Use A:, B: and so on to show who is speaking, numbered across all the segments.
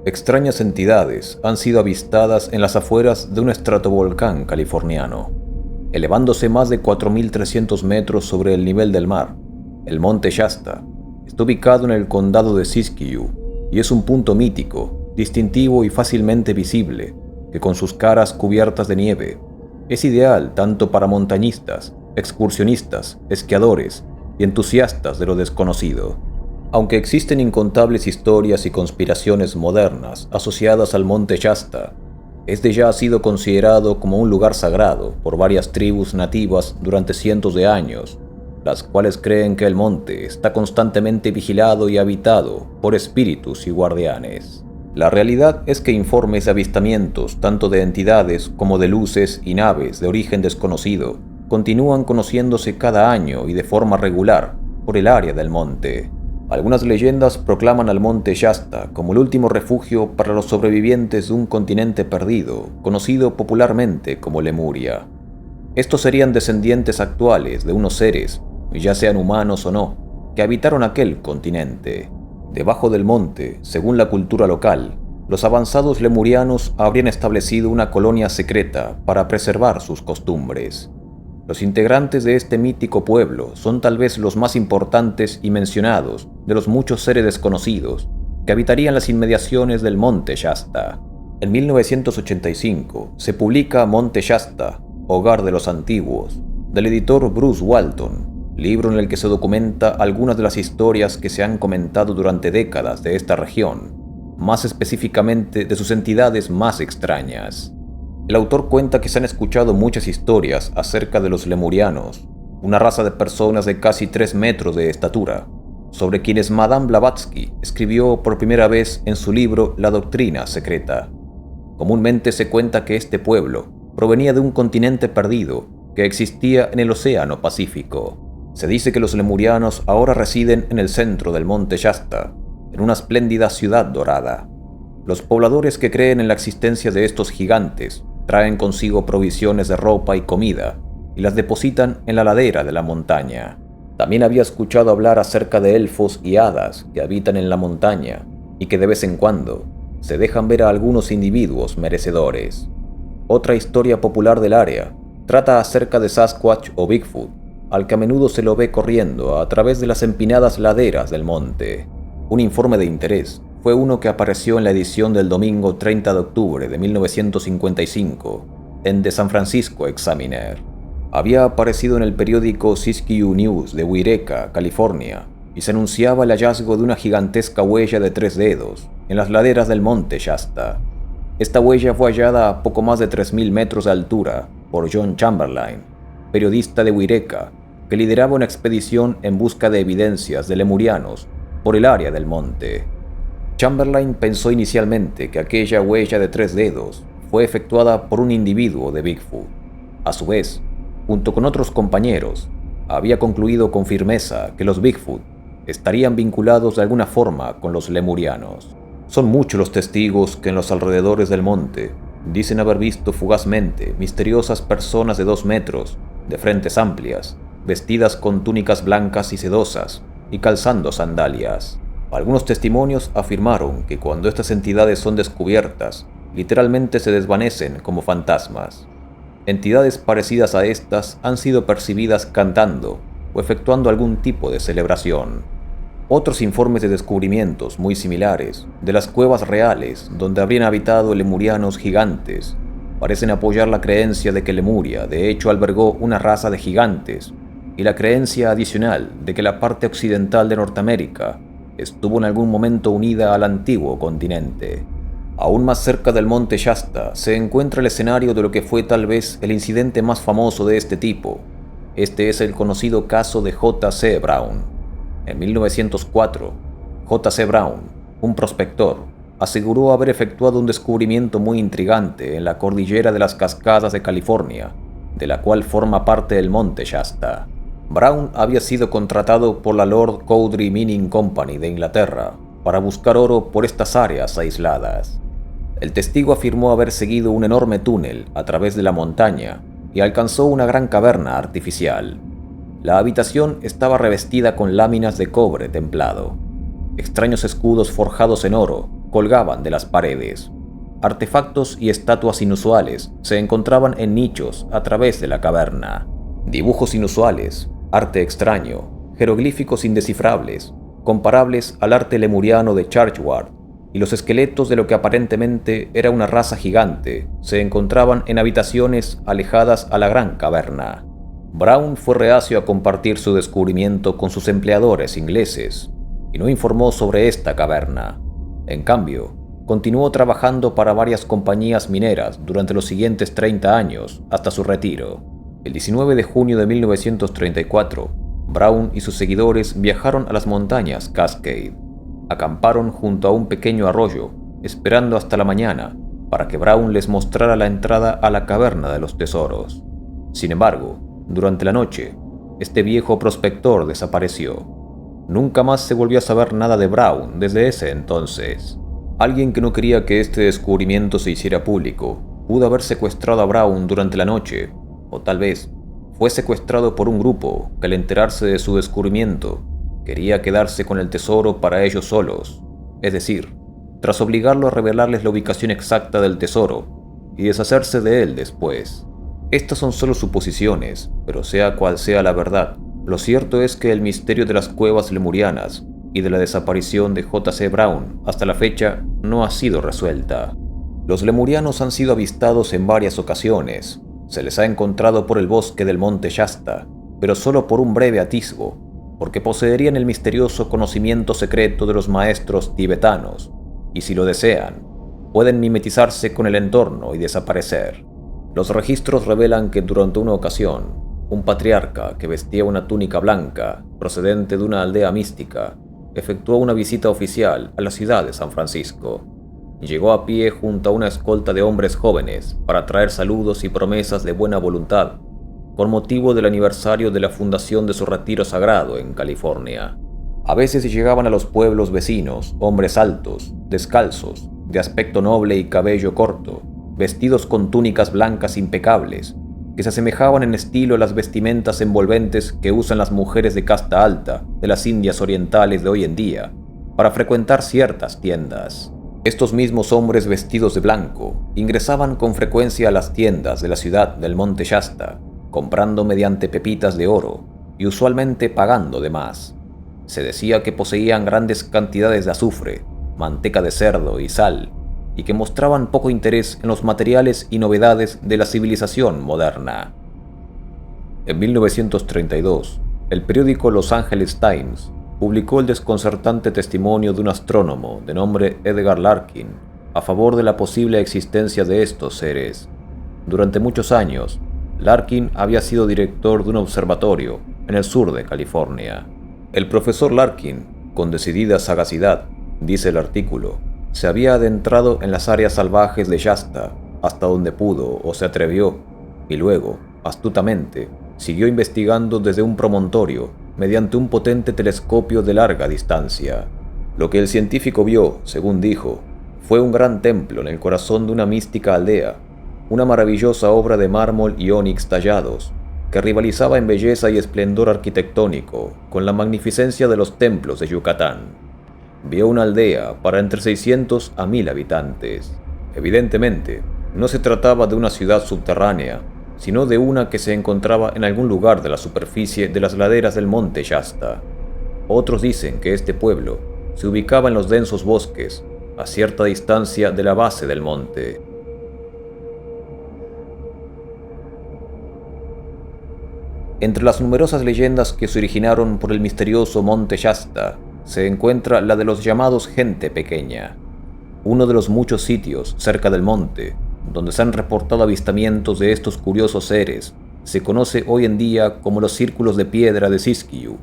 A: Extrañas entidades han sido avistadas en las afueras de un estratovolcán californiano, elevándose más de 4.300 metros sobre el nivel del mar. El monte Shasta está ubicado en el condado de Siskiyou y es un punto mítico, distintivo y fácilmente visible, que con sus caras cubiertas de nieve es ideal tanto para montañistas, excursionistas, esquiadores y entusiastas de lo desconocido. Aunque existen incontables historias y conspiraciones modernas asociadas al monte Shasta, este ya ha sido considerado como un lugar sagrado por varias tribus nativas durante cientos de años, las cuales creen que el monte está constantemente vigilado y habitado por espíritus y guardianes. La realidad es que informes de avistamientos tanto de entidades como de luces y naves de origen desconocido continúan conociéndose cada año y de forma regular por el área del monte. Algunas leyendas proclaman al monte Shasta como el último refugio para los sobrevivientes de un continente perdido, conocido popularmente como Lemuria. Estos serían descendientes actuales de unos seres, ya sean humanos o no, que habitaron aquel continente. Debajo del monte, según la cultura local, los avanzados lemurianos habrían establecido una colonia secreta para preservar sus costumbres. Los integrantes de este mítico pueblo son tal vez los más importantes y mencionados de los muchos seres desconocidos que habitarían las inmediaciones del monte Shasta. En 1985 se publica Monte Shasta, Hogar de los Antiguos, del editor Bruce Walton, libro en el que se documenta algunas de las historias que se han comentado durante décadas de esta región, más específicamente de sus entidades más extrañas. El autor cuenta que se han escuchado muchas historias acerca de los lemurianos, una raza de personas de casi 3 metros de estatura, sobre quienes Madame Blavatsky escribió por primera vez en su libro La Doctrina Secreta. Comúnmente se cuenta que este pueblo provenía de un continente perdido que existía en el Océano Pacífico. Se dice que los lemurianos ahora residen en el centro del monte Shasta, en una espléndida ciudad dorada. Los pobladores que creen en la existencia de estos gigantes traen consigo provisiones de ropa y comida y las depositan en la ladera de la montaña. También había escuchado hablar acerca de elfos y hadas que habitan en la montaña y que de vez en cuando se dejan ver a algunos individuos merecedores. Otra historia popular del área trata acerca de Sasquatch o Bigfoot, al que a menudo se lo ve corriendo a través de las empinadas laderas del monte. Un informe de interés fue uno que apareció en la edición del domingo 30 de octubre de 1955 en The San Francisco Examiner. Había aparecido en el periódico Siskiyou News de Yreka, California, y se anunciaba el hallazgo de una gigantesca huella de 3 dedos en las laderas del monte Shasta. Esta huella fue hallada a poco más de 3.000 metros de altura por John Chamberlain, periodista de Yreka, que lideraba una expedición en busca de evidencias de lemurianos por el área del monte. Chamberlain pensó inicialmente que aquella huella de 3 dedos fue efectuada por un individuo de Bigfoot. A su vez, junto con otros compañeros, había concluido con firmeza que los Bigfoot estarían vinculados de alguna forma con los lemurianos. Son muchos los testigos que en los alrededores del monte dicen haber visto fugazmente misteriosas personas de 2 metros, de frentes amplias, vestidas con túnicas blancas y sedosas y calzando sandalias. Algunos testimonios afirmaron que cuando estas entidades son descubiertas, literalmente se desvanecen como fantasmas. Entidades parecidas a estas han sido percibidas cantando o efectuando algún tipo de celebración. Otros informes de descubrimientos muy similares de las cuevas reales donde habrían habitado lemurianos gigantes parecen apoyar la creencia de que Lemuria de hecho albergó una raza de gigantes y la creencia adicional de que la parte occidental de Norteamérica estuvo en algún momento unida al antiguo continente. Aún más cerca del monte Shasta se encuentra el escenario de lo que fue tal vez el incidente más famoso de este tipo. Este es el conocido caso de J.C. Brown. En 1904, J.C. Brown, un prospector, aseguró haber efectuado un descubrimiento muy intrigante en la cordillera de las Cascadas de California, de la cual forma parte el monte Shasta. Brown había sido contratado por la Lord Cowdray Mining Company de Inglaterra para buscar oro por estas áreas aisladas. El testigo afirmó haber seguido un enorme túnel a través de la montaña y alcanzó una gran caverna artificial. La habitación estaba revestida con láminas de cobre templado. Extraños escudos forjados en oro colgaban de las paredes. Artefactos y estatuas inusuales se encontraban en nichos a través de la caverna. Dibujos inusuales, arte extraño, jeroglíficos indescifrables, comparables al arte lemuriano de Churchward, y los esqueletos de lo que aparentemente era una raza gigante se encontraban en habitaciones alejadas a la gran caverna. Brown fue reacio a compartir su descubrimiento con sus empleadores ingleses y no informó sobre esta caverna. En cambio, continuó trabajando para varias compañías mineras durante los siguientes 30 años hasta su retiro. El 19 de junio de 1934, Brown y sus seguidores viajaron a las montañas Cascade. Acamparon junto a un pequeño arroyo, esperando hasta la mañana para que Brown les mostrara la entrada a la caverna de los tesoros. Sin embargo, durante la noche, este viejo prospector desapareció. Nunca más se volvió a saber nada de Brown desde ese entonces. Alguien que no quería que este descubrimiento se hiciera público pudo haber secuestrado a Brown durante la noche, o tal vez fue secuestrado por un grupo que al enterarse de su descubrimiento quería quedarse con el tesoro para ellos solos, es decir, tras obligarlo a revelarles la ubicación exacta del tesoro y deshacerse de él después. Estas son solo suposiciones, pero sea cual sea la verdad, lo cierto es que el misterio de las cuevas lemurianas y de la desaparición de J.C. Brown hasta la fecha no ha sido resuelta. Los lemurianos han sido avistados en varias ocasiones. Se les ha encontrado por el bosque del monte Shasta, pero solo por un breve atisbo, porque poseerían el misterioso conocimiento secreto de los maestros tibetanos, y si lo desean, pueden mimetizarse con el entorno y desaparecer. Los registros revelan que durante una ocasión, un patriarca que vestía una túnica blanca, procedente de una aldea mística, efectuó una visita oficial a la ciudad de San Francisco. Llegó a pie junto a una escolta de hombres jóvenes para traer saludos y promesas de buena voluntad con motivo del aniversario de la fundación de su retiro sagrado en California. A veces llegaban a los pueblos vecinos hombres altos, descalzos, de aspecto noble y cabello corto, vestidos con túnicas blancas impecables, que se asemejaban en estilo a las vestimentas envolventes que usan las mujeres de casta alta de las Indias orientales de hoy en día para frecuentar ciertas tiendas. Estos mismos hombres vestidos de blanco ingresaban con frecuencia a las tiendas de la ciudad del monte Shasta, comprando mediante pepitas de oro y usualmente pagando de más. Se decía que poseían grandes cantidades de azufre, manteca de cerdo y sal, y que mostraban poco interés en los materiales y novedades de la civilización moderna. En 1932, el periódico Los Angeles Times publicó el desconcertante testimonio de un astrónomo de nombre Edgar Larkin a favor de la posible existencia de estos seres. Durante muchos años, Larkin había sido director de un observatorio en el sur de California. El profesor Larkin, con decidida sagacidad, dice el artículo, se había adentrado en las áreas salvajes de Shasta hasta donde pudo o se atrevió, y luego, astutamente, siguió investigando desde un promontorio mediante un potente telescopio de larga distancia. Lo que el científico vio, según dijo, fue un gran templo en el corazón de una mística aldea, una maravillosa obra de mármol y ónix tallados, que rivalizaba en belleza y esplendor arquitectónico con la magnificencia de los templos de Yucatán. Vio una aldea para entre 600 a 1000 habitantes. Evidentemente, no se trataba de una ciudad subterránea, sino de una que se encontraba en algún lugar de la superficie de las laderas del monte Shasta. Otros dicen que este pueblo se ubicaba en los densos bosques, a cierta distancia de la base del monte. Entre las numerosas leyendas que se originaron por el misterioso monte Shasta, se encuentra la de los llamados gente pequeña, uno de los muchos sitios cerca del monte donde se han reportado avistamientos de estos curiosos seres. Se conoce hoy en día como los círculos de piedra de Siskiyou,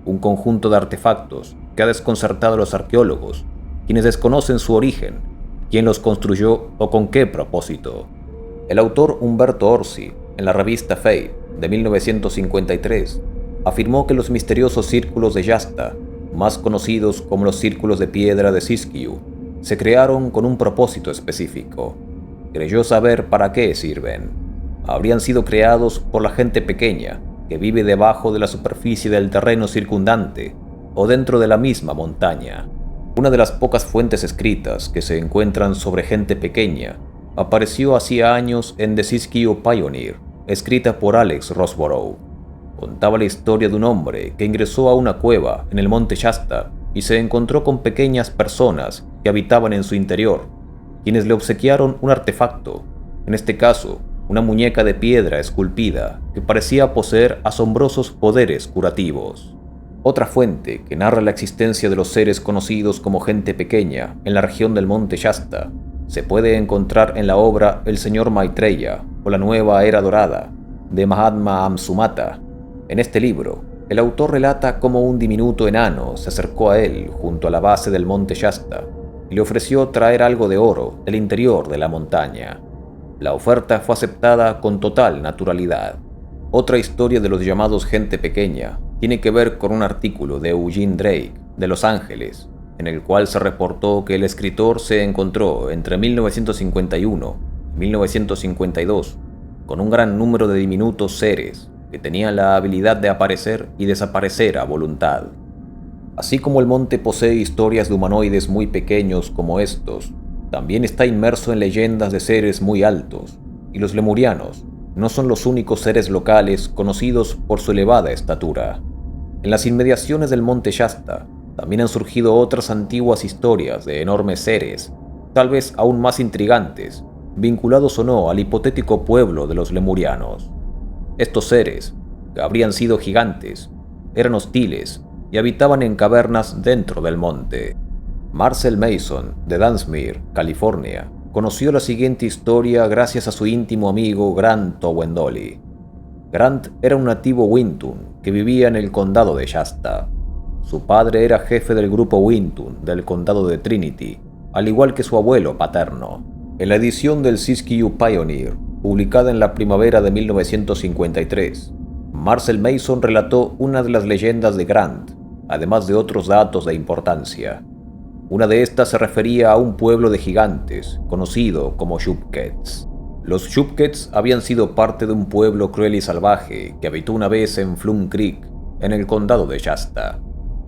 A: un conjunto de artefactos que ha desconcertado a los arqueólogos, quienes desconocen su origen, quién los construyó o con qué propósito. El autor Umberto Orsi, en la revista Fate de 1953, afirmó que los misteriosos círculos de Shasta, más conocidos como los círculos de piedra de Siskiyou, se crearon con un propósito específico. Creyó saber para qué sirven. Habrían sido creados por la gente pequeña que vive debajo de la superficie del terreno circundante o dentro de la misma montaña. Una de las pocas fuentes escritas que se encuentran sobre gente pequeña apareció hacía años en The Siskiyou Pioneer, escrita por Alex Rossborough. Contaba la historia de un hombre que ingresó a una cueva en el monte Shasta y se encontró con pequeñas personas que habitaban en su interior, quienes le obsequiaron un artefacto, en este caso, una muñeca de piedra esculpida que parecía poseer asombrosos poderes curativos. Otra fuente que narra la existencia de los seres conocidos como gente pequeña en la región del monte Shasta se puede encontrar en la obra El señor Maitreya o la nueva era dorada de Mahatma Amsumata. En este libro, el autor relata cómo un diminuto enano se acercó a él junto a la base del monte Shasta y le ofreció traer algo de oro del interior de la montaña. La oferta fue aceptada con total naturalidad. Otra historia de los llamados gente pequeña tiene que ver con un artículo de Eugene Drake de Los Ángeles, en el cual se reportó que el escritor se encontró entre 1951 y 1952 con un gran número de diminutos seres que tenían la habilidad de aparecer y desaparecer a voluntad. Así como el monte posee historias de humanoides muy pequeños como estos, también está inmerso en leyendas de seres muy altos, y los lemurianos no son los únicos seres locales conocidos por su elevada estatura. En las inmediaciones del monte Shasta también han surgido otras antiguas historias de enormes seres, tal vez aún más intrigantes, vinculados o no al hipotético pueblo de los lemurianos. Estos seres, que habrían sido gigantes, eran hostiles y habitaban en cavernas dentro del monte. Marcel Mason, de Dunsmuir, California, conoció la siguiente historia gracias a su íntimo amigo Grant Towendoli. Grant era un nativo Wintun que vivía en el condado de Shasta. Su padre era jefe del grupo Wintun del condado de Trinity, al igual que su abuelo paterno. En la edición del Siskiyou Pioneer, publicada en la primavera de 1953, Marcel Mason relató una de las leyendas de Grant, además de otros datos de importancia. Una de estas se refería a un pueblo de gigantes, conocido como Shupkets. Los Shupkets habían sido parte de un pueblo cruel y salvaje que habitó una vez en Flum Creek, en el condado de Shasta.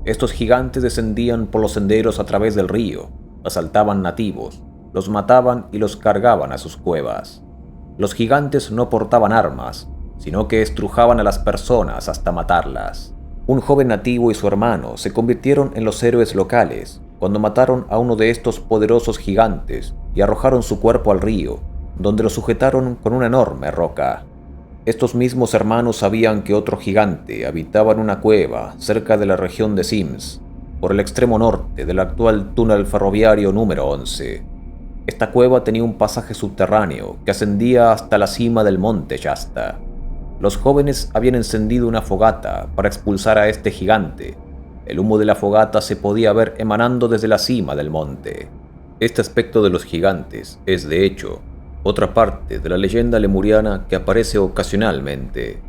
A: Estos gigantes descendían por los senderos a través del río, asaltaban nativos, los mataban y los cargaban a sus cuevas. Los gigantes no portaban armas, sino que estrujaban a las personas hasta matarlas. Un joven nativo y su hermano se convirtieron en los héroes locales cuando mataron a uno de estos poderosos gigantes y arrojaron su cuerpo al río, donde lo sujetaron con una enorme roca. Estos mismos hermanos sabían que otro gigante habitaba en una cueva cerca de la región de Sims, por el extremo norte del actual túnel ferroviario número 11. Esta cueva tenía un pasaje subterráneo que ascendía hasta la cima del monte Shasta. Los jóvenes habían encendido una fogata para expulsar a este gigante. El humo de la fogata se podía ver emanando desde la cima del monte. Este aspecto de los gigantes es, de hecho, otra parte de la leyenda lemuriana que aparece ocasionalmente.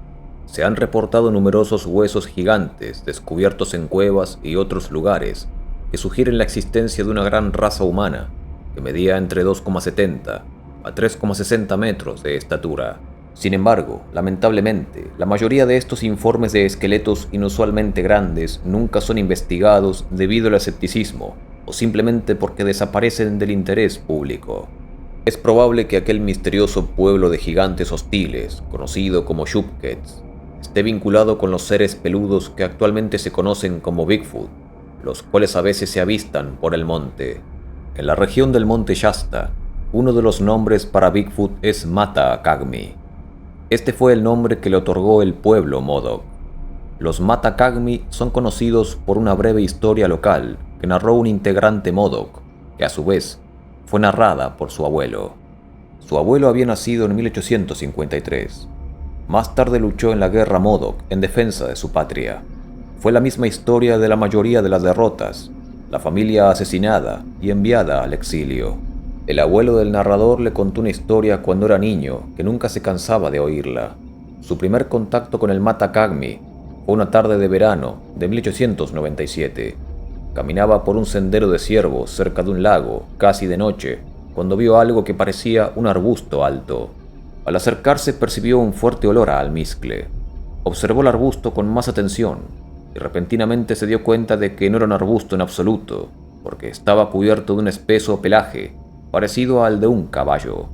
A: Se han reportado numerosos huesos gigantes descubiertos en cuevas y otros lugares que sugieren la existencia de una gran raza humana que medía entre 2,70 a 3,60 metros de estatura. Sin embargo, lamentablemente, la mayoría de estos informes de esqueletos inusualmente grandes nunca son investigados debido al escepticismo o simplemente porque desaparecen del interés público. Es probable que aquel misterioso pueblo de gigantes hostiles, conocido como Shupkets, esté vinculado con los seres peludos que actualmente se conocen como Bigfoot, los cuales a veces se avistan por el monte. En la región del monte Shasta, uno de los nombres para Bigfoot es Mata-Kagmi. Este fue el nombre que le otorgó el pueblo Modoc. Los Mata-Kagmi son conocidos por una breve historia local que narró un integrante Modoc, que a su vez fue narrada por su abuelo. Su abuelo había nacido en 1853. Más tarde luchó en la guerra Modoc en defensa de su patria. Fue la misma historia de la mayoría de las derrotas, la familia asesinada y enviada al exilio. El abuelo del narrador le contó una historia cuando era niño que nunca se cansaba de oírla. Su primer contacto con el Mata-Kagmi fue una tarde de verano de 1897. Caminaba por un sendero de ciervos cerca de un lago, casi de noche, cuando vio algo que parecía un arbusto alto. Al acercarse percibió un fuerte olor a almizcle. Observó el arbusto con más atención y repentinamente se dio cuenta de que no era un arbusto en absoluto, porque estaba cubierto de un espeso pelaje parecido al de un caballo.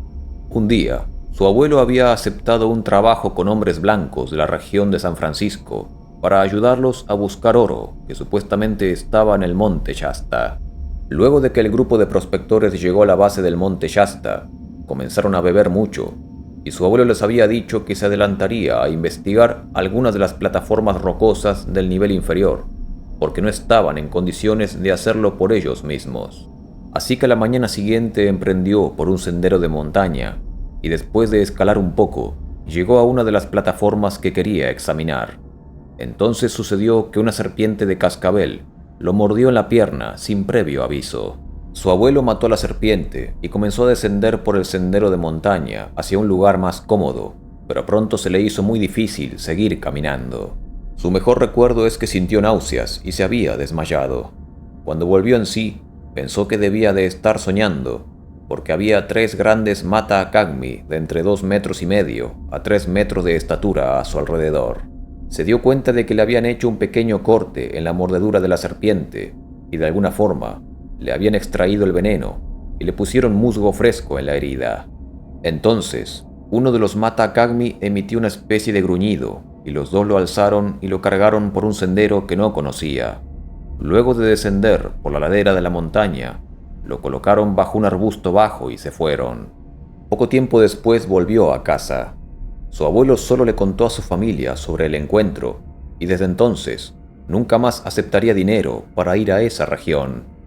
A: Un día, su abuelo había aceptado un trabajo con hombres blancos de la región de San Francisco para ayudarlos a buscar oro que supuestamente estaba en el monte Shasta. Luego de que el grupo de prospectores llegó a la base del monte Shasta, comenzaron a beber mucho, y su abuelo les había dicho que se adelantaría a investigar algunas de las plataformas rocosas del nivel inferior, porque no estaban en condiciones de hacerlo por ellos mismos. Así que la mañana siguiente emprendió por un sendero de montaña, y después de escalar un poco, llegó a una de las plataformas que quería examinar. Entonces sucedió que una serpiente de cascabel lo mordió en la pierna sin previo aviso. Su abuelo mató a la serpiente y comenzó a descender por el sendero de montaña hacia un lugar más cómodo, pero pronto se le hizo muy difícil seguir caminando. Su mejor recuerdo es que sintió náuseas y se había desmayado. Cuando volvió en sí, pensó que debía de estar soñando, porque había 3 grandes mata cagmi de entre 2,5 metros a 3 metros de estatura a su alrededor. Se dio cuenta de que le habían hecho un pequeño corte en la mordedura de la serpiente y de alguna forma le habían extraído el veneno y le pusieron musgo fresco en la herida. Entonces, uno de los mata cagmi emitió una especie de gruñido y los dos lo alzaron y lo cargaron por un sendero que no conocía. Luego de descender por la ladera de la montaña, lo colocaron bajo un arbusto bajo y se fueron. Poco tiempo después volvió a casa. Su abuelo solo le contó a su familia sobre el encuentro y desde entonces nunca más aceptaría dinero para ir a esa región.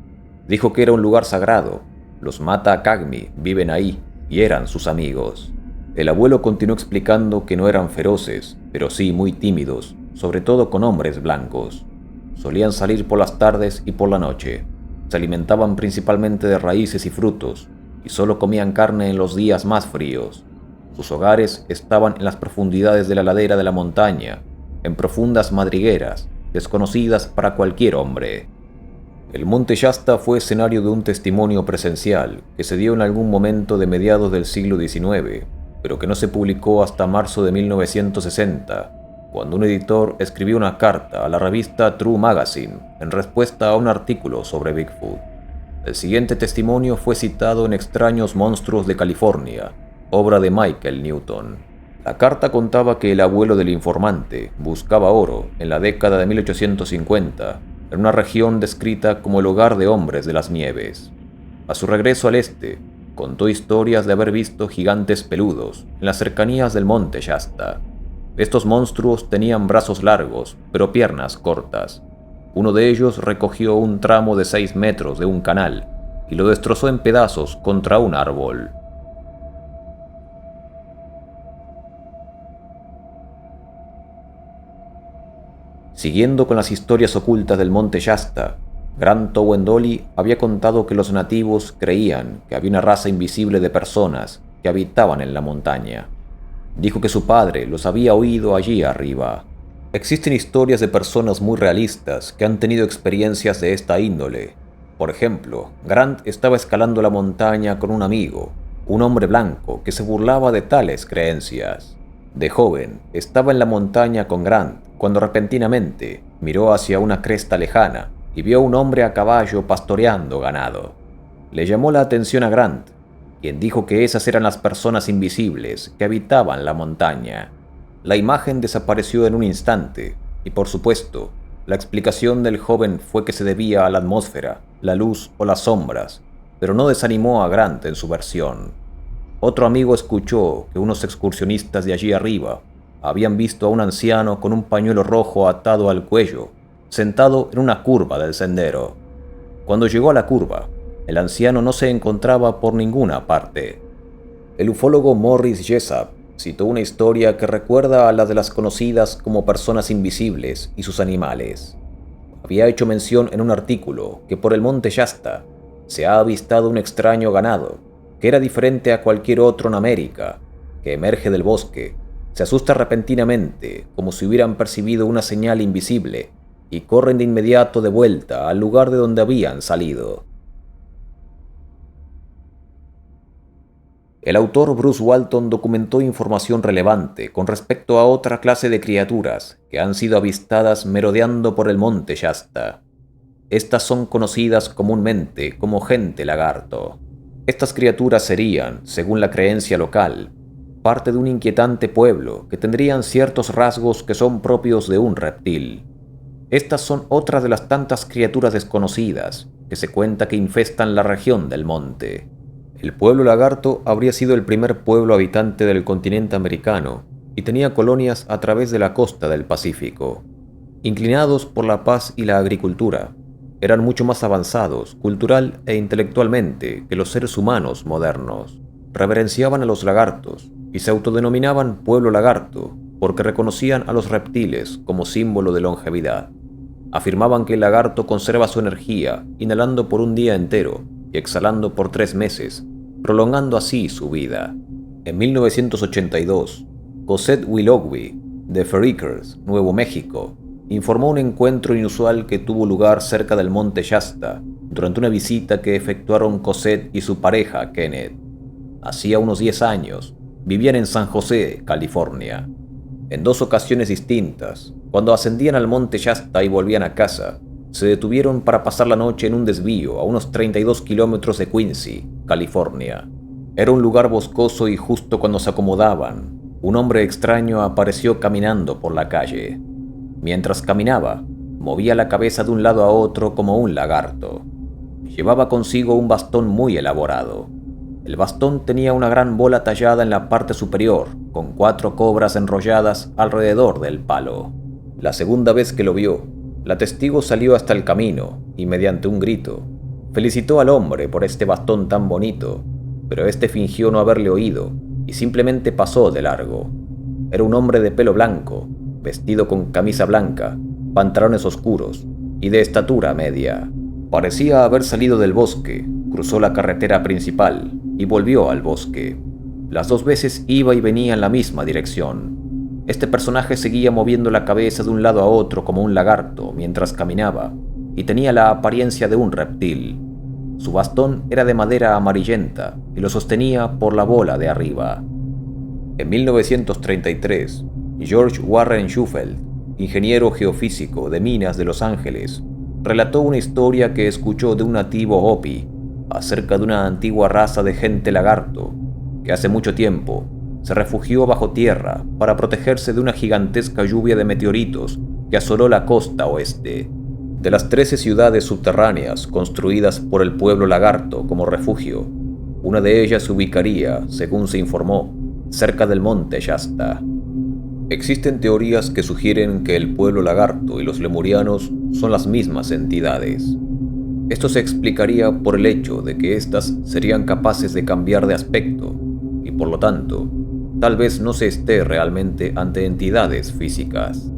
A: Dijo que era un lugar sagrado, los mata cagmi viven ahí y eran sus amigos. El abuelo continuó explicando que no eran feroces, pero sí muy tímidos, sobre todo con hombres blancos. Solían salir por las tardes y por la noche. Se alimentaban principalmente de raíces y frutos, y solo comían carne en los días más fríos. Sus hogares estaban en las profundidades de la ladera de la montaña, en profundas madrigueras, desconocidas para cualquier hombre. El monte Shasta fue escenario de un testimonio presencial que se dio en algún momento de mediados del siglo XIX, pero que no se publicó hasta marzo de 1960, cuando un editor escribió una carta a la revista True Magazine en respuesta a un artículo sobre Bigfoot. El siguiente testimonio fue citado en Extraños Monstruos de California, obra de Michael Newton. La carta contaba que el abuelo del informante buscaba oro en la década de 1850 en una región descrita como el hogar de hombres de las nieves. A su regreso al este, contó historias de haber visto gigantes peludos en las cercanías del monte Shasta. Estos monstruos tenían brazos largos, pero piernas cortas. Uno de ellos recogió un tramo de 6 metros de un canal y lo destrozó en pedazos contra un árbol. Siguiendo con las historias ocultas del monte Shasta, Grant Towendoli había contado que los nativos creían que había una raza invisible de personas que habitaban en la montaña. Dijo que su padre los había oído allí arriba. Existen historias de personas muy realistas que han tenido experiencias de esta índole. Por ejemplo, Grant estaba escalando la montaña con un amigo, un hombre blanco que se burlaba de tales creencias. De joven, estaba en la montaña con Grant cuando repentinamente miró hacia una cresta lejana y vio a un hombre a caballo pastoreando ganado. Le llamó la atención a Grant, quien dijo que esas eran las personas invisibles que habitaban la montaña. La imagen desapareció en un instante, y por supuesto, la explicación del joven fue que se debía a la atmósfera, la luz o las sombras, pero no desanimó a Grant en su versión. Otro amigo escuchó que unos excursionistas de allí arriba habían visto a un anciano con un pañuelo rojo atado al cuello, sentado en una curva del sendero. Cuando llegó a la curva, el anciano no se encontraba por ninguna parte. El ufólogo Morris Jessup citó una historia que recuerda a la de las conocidas como personas invisibles y sus animales. Había hecho mención en un artículo que por el monte Shasta se ha avistado un extraño ganado, que era diferente a cualquier otro en América, que emerge del bosque, se asusta repentinamente como si hubieran percibido una señal invisible y corren de inmediato de vuelta al lugar de donde habían salido. El autor Bruce Walton documentó información relevante con respecto a otra clase de criaturas que han sido avistadas merodeando por el monte Shasta. Estas son conocidas comúnmente como gente lagarto. Estas criaturas serían, según la creencia local, parte de un inquietante pueblo que tendrían ciertos rasgos que son propios de un reptil. Estas son otras de las tantas criaturas desconocidas que se cuenta que infestan la región del monte. El pueblo lagarto habría sido el primer pueblo habitante del continente americano y tenía colonias a través de la costa del Pacífico. Inclinados por la paz y la agricultura, eran mucho más avanzados cultural e intelectualmente que los seres humanos modernos. Reverenciaban a los lagartos y se autodenominaban pueblo lagarto porque reconocían a los reptiles como símbolo de longevidad. Afirmaban que el lagarto conserva su energía inhalando por un día entero y exhalando por 3 meses, prolongando así su vida. En 1982, Cosette Willoughby, de Fairacres, Nuevo México, informó un encuentro inusual que tuvo lugar cerca del monte Shasta durante una visita que efectuaron Cosette y su pareja Kenneth. Hacía unos 10 años, vivían en San José, California. En 2 ocasiones distintas, cuando ascendían al monte Shasta y volvían a casa, se detuvieron para pasar la noche en un desvío a unos 32 kilómetros de Quincy, California. Era un lugar boscoso y justo cuando se acomodaban, un hombre extraño apareció caminando por la calle. Mientras caminaba, movía la cabeza de un lado a otro como un lagarto. Llevaba consigo un bastón muy elaborado. El bastón tenía una gran bola tallada en la parte superior, con 4 cobras enrolladas alrededor del palo. La segunda vez que lo vio, la testigo salió hasta el camino y, mediante un grito, felicitó al hombre por este bastón tan bonito, pero este fingió no haberle oído y simplemente pasó de largo. Era un hombre de pelo blanco, vestido con camisa blanca, pantalones oscuros y de estatura media. Parecía haber salido del bosque, cruzó la carretera principal y volvió al bosque. Las 2 veces iba y venía en la misma dirección. Este personaje seguía moviendo la cabeza de un lado a otro como un lagarto mientras caminaba y tenía la apariencia de un reptil. Su bastón era de madera amarillenta y lo sostenía por la bola de arriba. En 1933, George Warren Shufelt, ingeniero geofísico de minas de Los Ángeles, relató una historia que escuchó de un nativo Hopi acerca de una antigua raza de gente lagarto que hace mucho tiempo se refugió bajo tierra para protegerse de una gigantesca lluvia de meteoritos que asoló la costa oeste. De las 13 ciudades subterráneas construidas por el pueblo lagarto como refugio, una de ellas se ubicaría, según se informó, cerca del monte Shasta. Existen teorías que sugieren que el pueblo lagarto y los lemurianos son las mismas entidades. Esto se explicaría por el hecho de que éstas serían capaces de cambiar de aspecto y, por lo tanto, tal vez no se esté realmente ante entidades físicas.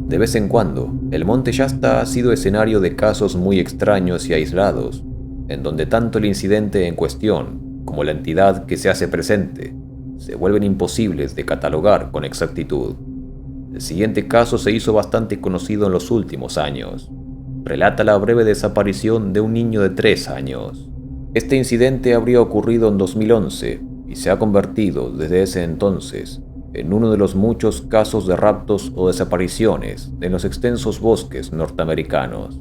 A: De vez en cuando, el monte Shasta ha sido escenario de casos muy extraños y aislados, en donde tanto el incidente en cuestión como la entidad que se hace presente se vuelven imposibles de catalogar con exactitud. El siguiente caso se hizo bastante conocido en los últimos años. Relata la breve desaparición de un niño de 3 años. Este incidente habría ocurrido en 2011 y se ha convertido desde ese entonces en uno de los muchos casos de raptos o desapariciones en los extensos bosques norteamericanos.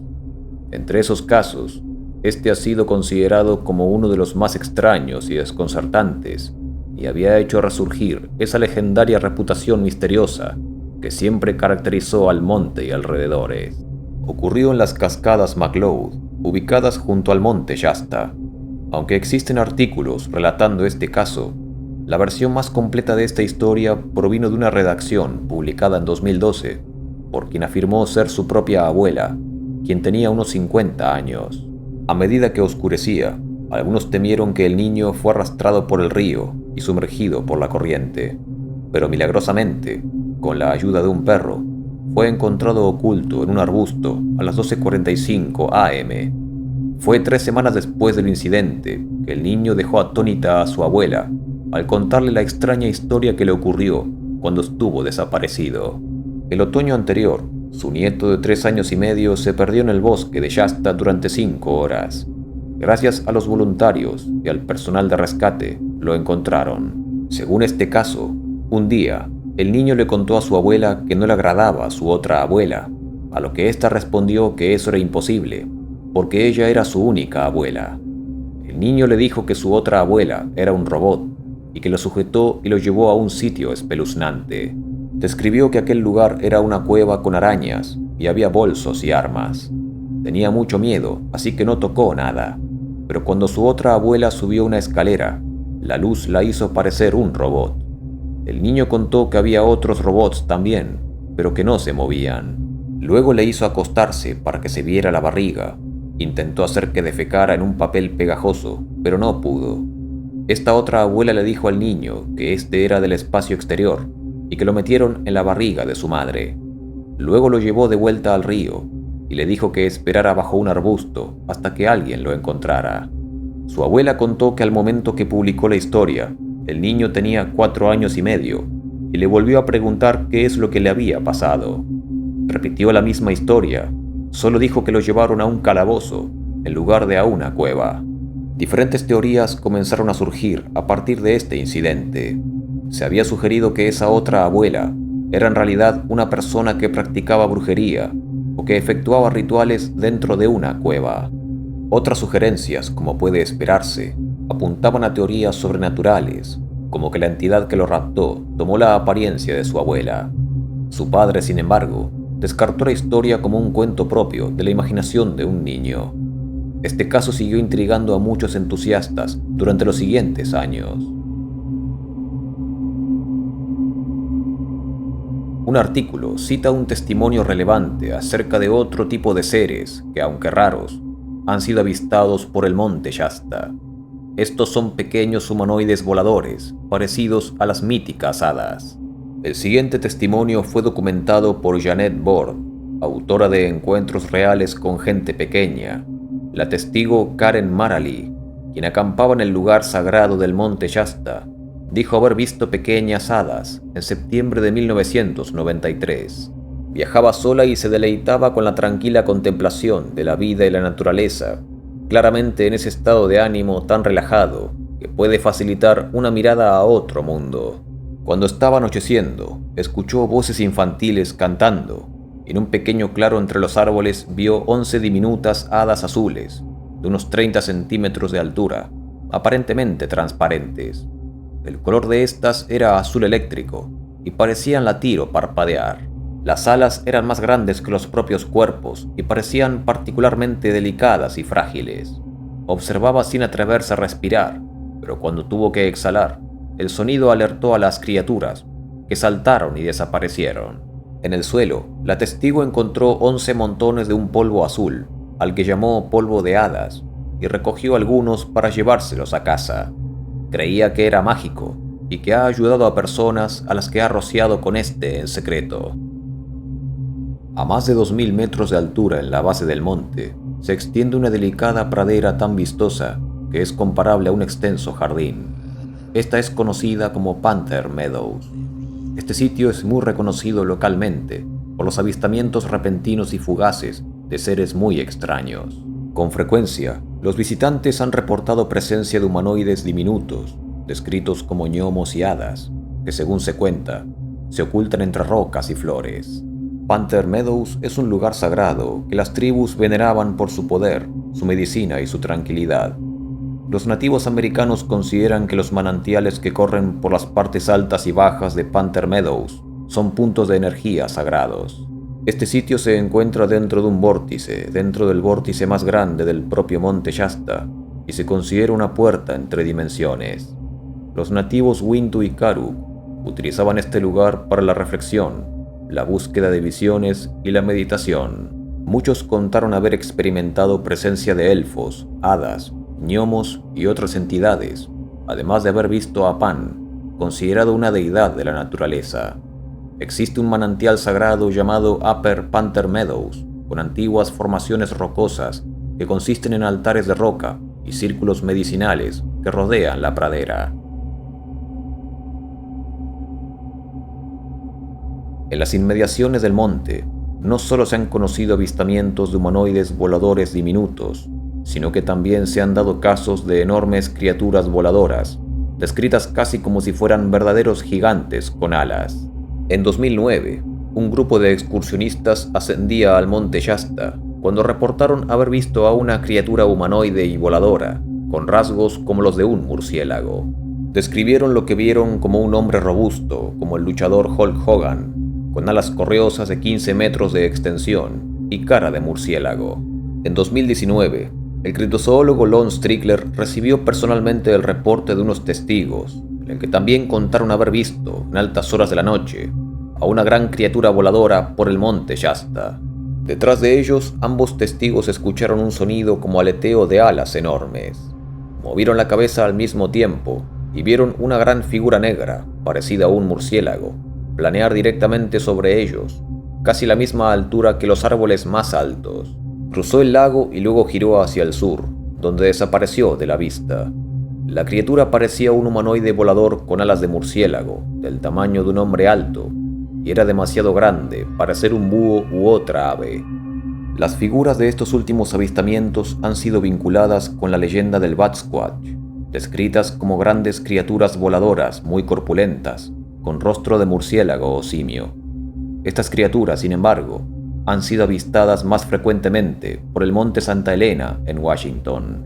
A: Entre esos casos, este ha sido considerado como uno de los más extraños y desconcertantes, y había hecho resurgir esa legendaria reputación misteriosa que siempre caracterizó al monte y alrededores. Ocurrió en las cascadas McLeod, ubicadas junto al monte Shasta. Aunque existen artículos relatando este caso, la versión más completa de esta historia provino de una redacción publicada en 2012 por quien afirmó ser su propia abuela, quien tenía unos 50 años. A medida que oscurecía, algunos temieron que el niño fue arrastrado por el río y sumergido por la corriente, pero milagrosamente, con la ayuda de un perro, fue encontrado oculto en un arbusto a las 12:45 am. Fue 3 semanas después del incidente que el niño dejó atónita a su abuela al contarle la extraña historia que le ocurrió cuando estuvo desaparecido. El otoño anterior, su nieto de 3 años y medio se perdió en el bosque de Shasta durante 5 horas. Gracias a los voluntarios y al personal de rescate, lo encontraron. Según este caso, Un día, el niño le contó a su abuela que no le agradaba a su otra abuela, a lo que ésta respondió que eso era imposible, porque ella era su única abuela. El niño le dijo que su otra abuela era un robot y que lo sujetó y lo llevó a un sitio espeluznante. Describió que aquel lugar era una cueva con arañas y había bolsos y armas. Tenía mucho miedo, así que no tocó nada, pero cuando su otra abuela subió una escalera, la luz la hizo parecer un robot. El niño contó que había otros robots también, pero que no se movían. Luego le hizo acostarse para que se viera la barriga. Intentó hacer que defecara en un papel pegajoso, pero no pudo. Esta otra abuela le dijo al niño que este era del espacio exterior y que lo metieron en la barriga de su madre. Luego lo llevó de vuelta al río y le dijo que esperara bajo un arbusto hasta que alguien lo encontrara. Su abuela contó que al momento que publicó la historia, el niño tenía 4 años y medio y le volvió a preguntar qué es lo que le había pasado. Repitió la misma historia, solo dijo que lo llevaron a un calabozo en lugar de a una cueva. Diferentes teorías comenzaron a surgir a partir de este incidente. Se había sugerido que esa otra abuela era en realidad una persona que practicaba brujería o que efectuaba rituales dentro de una cueva. Otras sugerencias, como puede esperarse, apuntaban a teorías sobrenaturales, como que la entidad que lo raptó tomó la apariencia de su abuela. Su padre, sin embargo, descartó la historia como un cuento propio de la imaginación de un niño. Este caso siguió intrigando a muchos entusiastas durante los siguientes años. Un artículo cita un testimonio relevante acerca de otro tipo de seres que, aunque raros, han sido avistados por el monte Shasta. Estos son pequeños humanoides voladores, parecidos a las míticas hadas. El siguiente testimonio fue documentado por Janet Bord, autora de Encuentros reales con gente pequeña. La testigo Karen Marley, quien acampaba en el lugar sagrado del monte Shasta, dijo haber visto pequeñas hadas en septiembre de 1993. Viajaba sola y se deleitaba con la tranquila contemplación de la vida y la naturaleza, claramente en ese estado de ánimo tan relajado que puede facilitar una mirada a otro mundo. Cuando estaba anocheciendo, escuchó voces infantiles cantando. En un pequeño claro entre los árboles vio 11 diminutas hadas azules, de unos 30 centímetros de altura, aparentemente transparentes. El color de estas era azul eléctrico y parecían latir o parpadear. Las alas eran más grandes que los propios cuerpos y parecían particularmente delicadas y frágiles. Observaba sin atreverse a respirar, pero cuando tuvo que exhalar, el sonido alertó a las criaturas, que saltaron y desaparecieron. En el suelo, la testigo encontró 11 montones de un polvo azul, al que llamó polvo de hadas, y recogió algunos para llevárselos a casa. Creía que era mágico y que ha ayudado a personas a las que ha rociado con este en secreto. A más de 2000 metros de altura en la base del monte, se extiende una delicada pradera tan vistosa que es comparable a un extenso jardín. Esta es conocida como Panther Meadows. Este sitio es muy reconocido localmente por los avistamientos repentinos y fugaces de seres muy extraños. Con frecuencia, los visitantes han reportado presencia de humanoides diminutos, descritos como gnomos y hadas, que según se cuenta, se ocultan entre rocas y flores. Panther Meadows es un lugar sagrado que las tribus veneraban por su poder, su medicina y su tranquilidad. Los nativos americanos consideran que los manantiales que corren por las partes altas y bajas de Panther Meadows son puntos de energía sagrados. Este sitio se encuentra dentro de un vórtice, dentro del vórtice más grande del propio monte Shasta, y se considera una puerta entre dimensiones. Los nativos Wintu y Karuk utilizaban este lugar para la reflexión, la búsqueda de visiones y la meditación. Muchos contaron haber experimentado presencia de elfos, hadas, gnomos y otras entidades, además de haber visto a Pan, considerado una deidad de la naturaleza. Existe un manantial sagrado llamado Upper Panther Meadows, con antiguas formaciones rocosas que consisten en altares de roca y círculos medicinales que rodean la pradera. En las inmediaciones del monte, no solo se han conocido avistamientos de humanoides voladores diminutos, sino que también se han dado casos de enormes criaturas voladoras, descritas casi como si fueran verdaderos gigantes con alas. En 2009, un grupo de excursionistas ascendía al monte Shasta cuando reportaron haber visto a una criatura humanoide y voladora, con rasgos como los de un murciélago. Describieron lo que vieron como un hombre robusto, como el luchador Hulk Hogan, con alas correosas de 15 metros de extensión y cara de murciélago. En 2019, el criptozoólogo Lon Strickler recibió personalmente el reporte de unos testigos, en el que también contaron haber visto, en altas horas de la noche, a una gran criatura voladora por el monte Shasta. Detrás de ellos, ambos testigos escucharon un sonido como aleteo de alas enormes. Movieron la cabeza al mismo tiempo y vieron una gran figura negra, parecida a un murciélago, planear directamente sobre ellos, casi a la misma altura que los árboles más altos. Cruzó el lago y luego giró hacia el sur, donde desapareció de la vista. La criatura parecía un humanoide volador con alas de murciélago, del tamaño de un hombre alto, y era demasiado grande para ser un búho u otra ave. Las figuras de estos últimos avistamientos han sido vinculadas con la leyenda del Batsquatch, descritas como grandes criaturas voladoras muy corpulentas, con rostro de murciélago o simio. Estas criaturas, sin embargo, han sido avistadas más frecuentemente por el monte Santa Elena en Washington.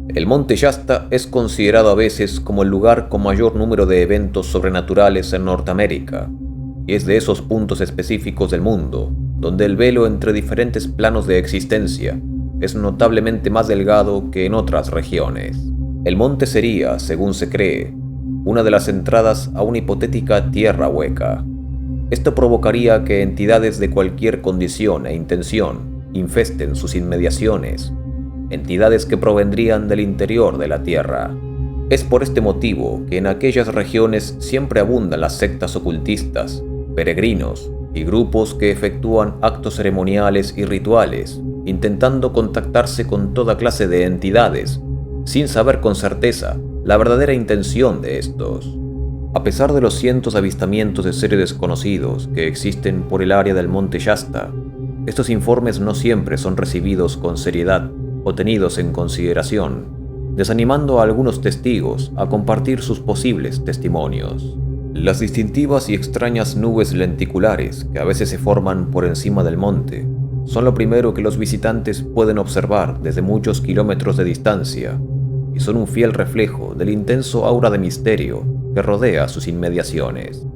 A: El monte Shasta es considerado a veces como el lugar con mayor número de eventos sobrenaturales en Norteamérica, y es de esos puntos específicos del mundo donde el velo entre diferentes planos de existencia es notablemente más delgado que en otras regiones. El monte sería, según se cree, una de las entradas a una hipotética tierra hueca. Esto provocaría que entidades de cualquier condición e intención infesten sus inmediaciones, entidades que provendrían del interior de la Tierra. Es por este motivo que en aquellas regiones siempre abundan las sectas ocultistas, peregrinos y grupos que efectúan actos ceremoniales y rituales, intentando contactarse con toda clase de entidades, sin saber con certeza la verdadera intención de estos. A pesar de los cientos de avistamientos de seres desconocidos que existen por el área del monte Shasta, estos informes no siempre son recibidos con seriedad o tenidos en consideración, desanimando a algunos testigos a compartir sus posibles testimonios. Las distintivas y extrañas nubes lenticulares que a veces se forman por encima del monte son lo primero que los visitantes pueden observar desde muchos kilómetros de distancia y son un fiel reflejo del intenso aura de misterio que rodea sus inmediaciones.